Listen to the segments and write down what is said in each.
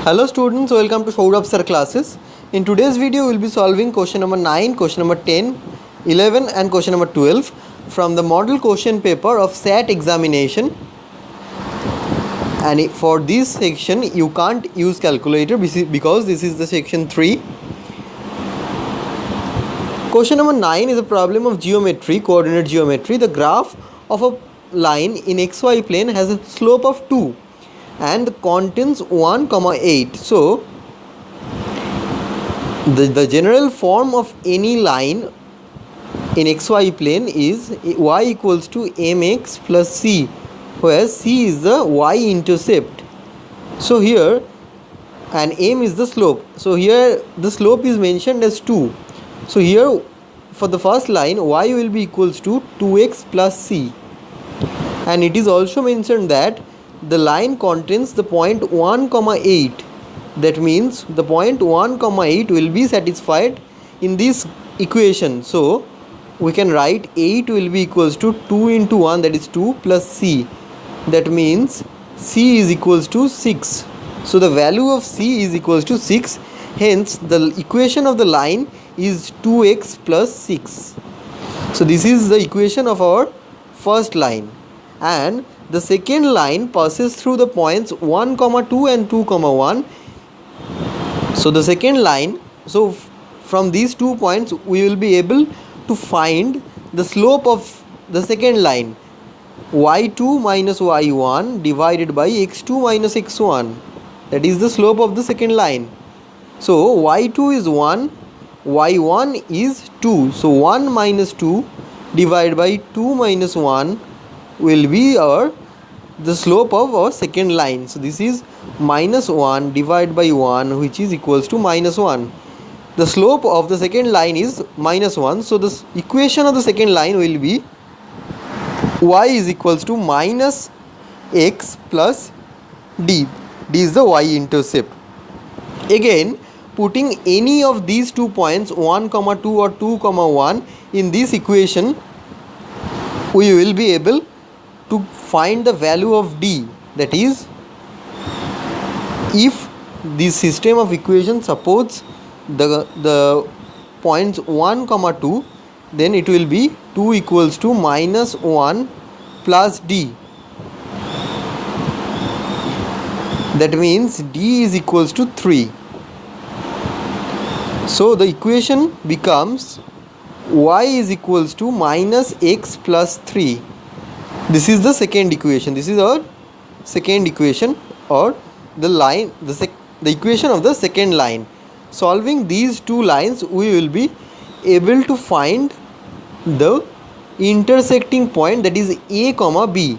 Hello students, welcome to Shourabh Sir classes. In today's video, we will be solving question number 9, question number 10, 11 and question number 12 from the model question paper of SAT examination. And for this section, you can't use calculator because this is the section 3. Question number 9 is a problem of geometry, coordinate geometry. The graph of a line in xy plane has a slope of 2 and contains 1, 8. So the general form of any line in xy plane is y equals to mx plus c, where c is the y-intercept. So here, and m is the slope. So here the slope is mentioned as 2. So here for the first line, y will be equals to 2x plus c, and it is also mentioned that the line contains the point 1, 8. That means the point 1, 8 will be satisfied in this equation. So we can write 8 will be equals to 2 into 1, that is 2, plus c. That means c is equals to 6. So the value of c is equals to 6. Hence the equation of the line is 2x plus 6. So this is the equation of our first line. And the second line passes through the points 1, 2 and 2, 1. So the second line, so from these 2 points we will be able to find the slope of the second line, y2 minus y1 divided by x2 minus x1. That is the slope of the second line. So y2 is 1, y1 is 2. So 1 minus 2 divided by 2 minus 1 will be the slope of our second line. So this is minus 1 divided by 1, which is equals to minus 1. The slope of the second line is minus 1. So the equation of the second line will be y is equals to minus x plus d. D is the y-intercept. Again, putting any of these 2 points 1, 2 or 2, 1 in this equation, we will be able to find the value of d. That is, if this system of equation supports the points 1, 2, then it will be 2 equals to minus 1 plus d. That means d is equals to 3. So the equation becomes y is equals to minus x plus 3. This is the second equation. This is our second equation, or the line, the equation of the second line. Solving these two lines, we will be able to find the intersecting point, that is a comma b.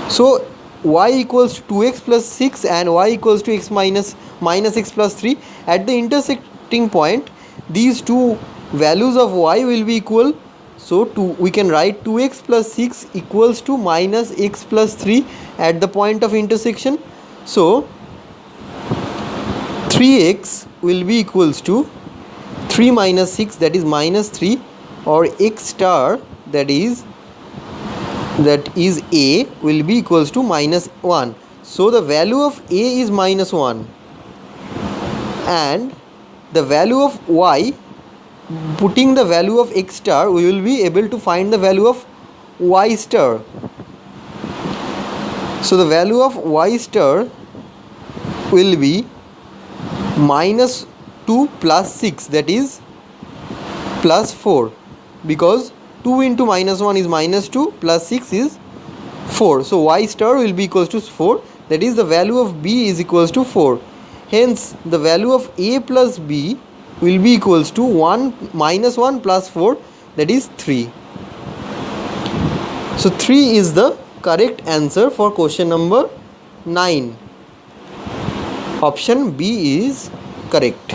So y equals to 2x plus 6 and y equals to x minus x plus 3. At the intersecting point, these two values of y will be equal. So we can write 2x plus 6 equals to minus x plus 3 at the point of intersection. So 3x will be equals to 3 minus 6, that is minus 3, or x star, that is a, will be equals to minus 1. So the value of a is minus 1, and the value of y, putting the value of x star, we will be able to find the value of y star. So the value of y star will be minus 2 plus 6, that is plus 4, because 2 into minus 1 is minus 2 plus 6 is 4. So y star will be equals to 4, that is the value of b is equals to 4. Hence the value of a plus b will be equals to 1 minus 1 plus 4, that is 3. So 3 is the correct answer for question number 9. Option B is correct.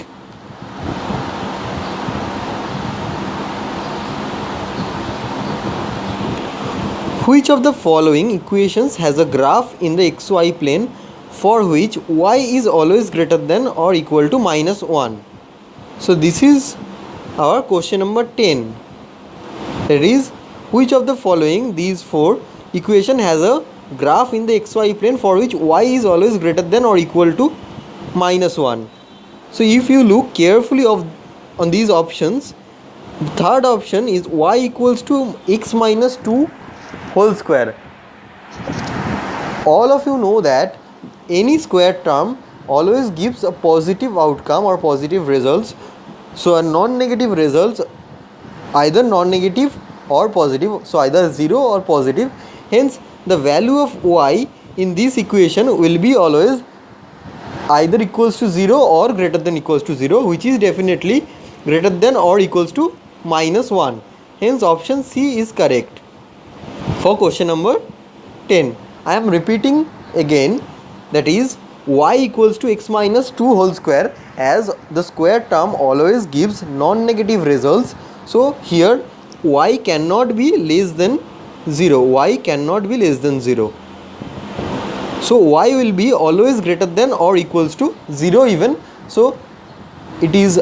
Which of the following equations has a graph in the xy plane for which y is always greater than or equal to minus 1? So this is our question number 10. That is, which of the following these 4 equation has a graph in the xy plane for which y is always greater than or equal to minus 1. So if you look carefully on these options, the third option is y equals to x minus 2 whole square. All of you know that any square term always gives a positive outcome or positive results. So a non-negative results either non-negative or positive, so either 0 or positive. Hence the value of y in this equation will be always either equals to 0 or greater than equals to 0, which is definitely greater than or equals to minus 1. Hence option C is correct for question number 10. I am repeating again, that is y equals to x minus 2 whole square, as the square term always gives non-negative results. So here y cannot be less than 0. Y cannot be less than 0. So y will be always greater than or equals to 0 even. So it is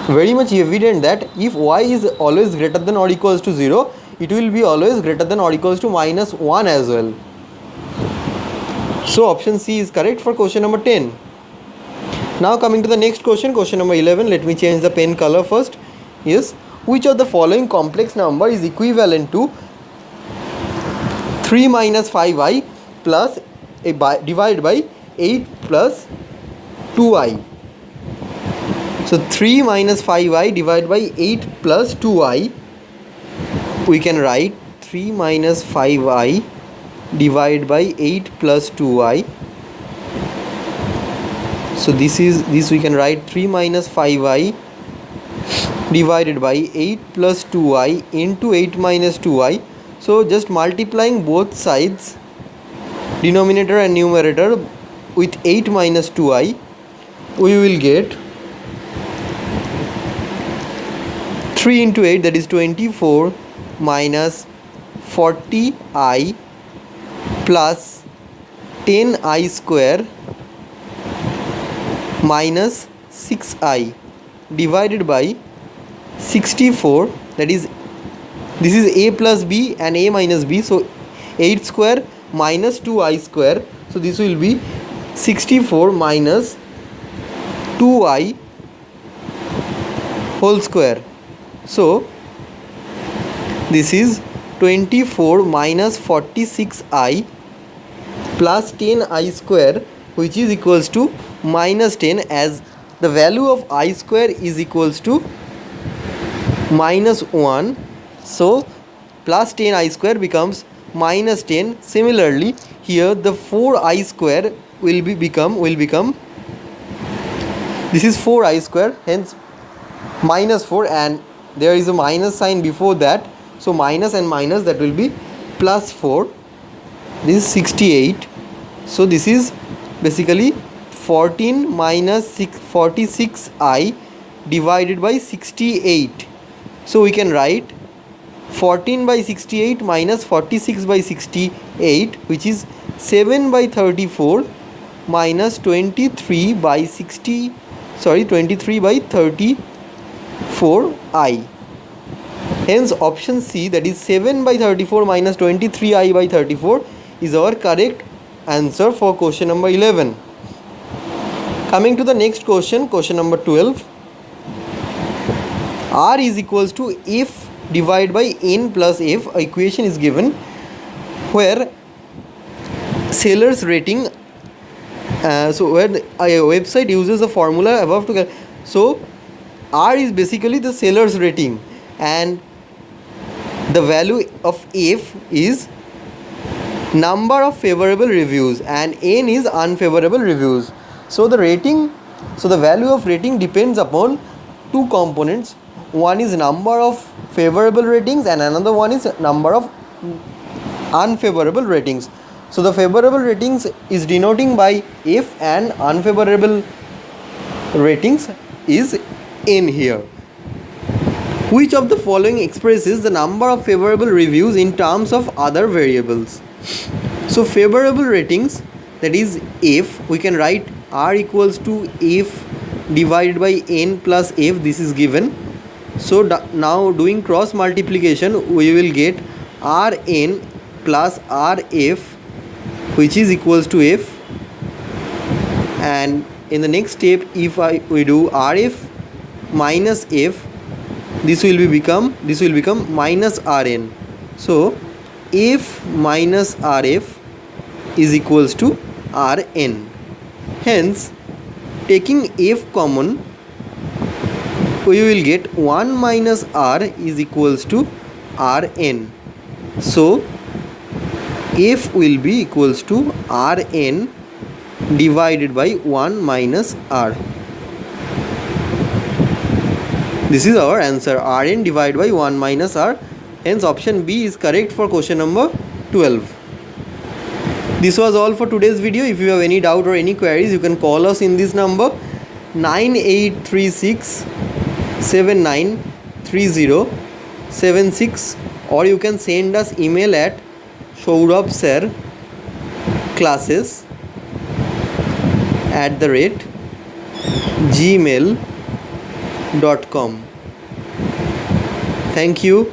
very much evident that if y is always greater than or equals to 0, it will be always greater than or equals to minus 1 as well. So option C is correct for question number 10. Now coming to the next question, question number 11. Let me change the pen color first. Yes, which of the following complex number is equivalent to 3 minus 5i plus divided by 8 plus 2i. So 3 minus 5i divided by 8 plus 2i, we can write 3 minus 5i divided by 8 plus 2i. So this we can write 3 minus 5i divided by 8 plus 2i into 8 minus 2i. So just multiplying both sides, denominator and numerator, with 8 minus 2i, we will get 3 into 8, that is 24, minus 40i plus 10i square minus 6i divided by 64, that is, this is a plus b and a minus b, so 8 square minus 2i square, so this will be 64 minus 2i whole square. So this is 24 minus 46i plus 10i square, which is equals to minus 10, as the value of I square is equals to minus 1. So plus 10i square becomes minus 10. Similarly here the 4i square will become this is 4i square, hence minus 4, and there is a minus sign before that, so minus and minus, that will be plus 4. This is 68. So this is basically 14 minus 46i divided by 68. So we can write 14 by 68 minus 46 by 68, which is 7 by 34 minus 23 by 34i. Hence option C, that is 7 by 34 minus 23i by 34, is our correct answer for question number 11. Coming to the next question, question number 12. R is equals to f divided by n plus f. A equation is given where seller's rating, so where a website uses a formula above to, so R is basically the seller's rating, and the value of f is number of favorable reviews and n is unfavorable reviews. So the value of rating depends upon two components. One is number of favorable ratings and another one is number of unfavorable ratings. So the favorable ratings is denoting by f and unfavorable ratings is n here. Which of the following expresses the number of favorable reviews in terms of other variables? So favorable ratings, that is f, we can write r equals to f divided by n plus f. This is given. So now doing cross multiplication, we will get rn plus rf, which is equals to f, and in the next step if we do RF minus F, this will become minus Rn. So F minus RF is equals to Rn. Hence taking F common, we will get 1 minus R is equals to Rn. So F will be equals to Rn divided by 1 minus R. This is our answer, Rn divided by 1 minus R. Hence option B is correct for question number 12. This was all for today's video. If you have any doubt or any queries, you can call us in this number 9836 793076, or you can send us email at shourabsirclasses@gmail.com. Thank you.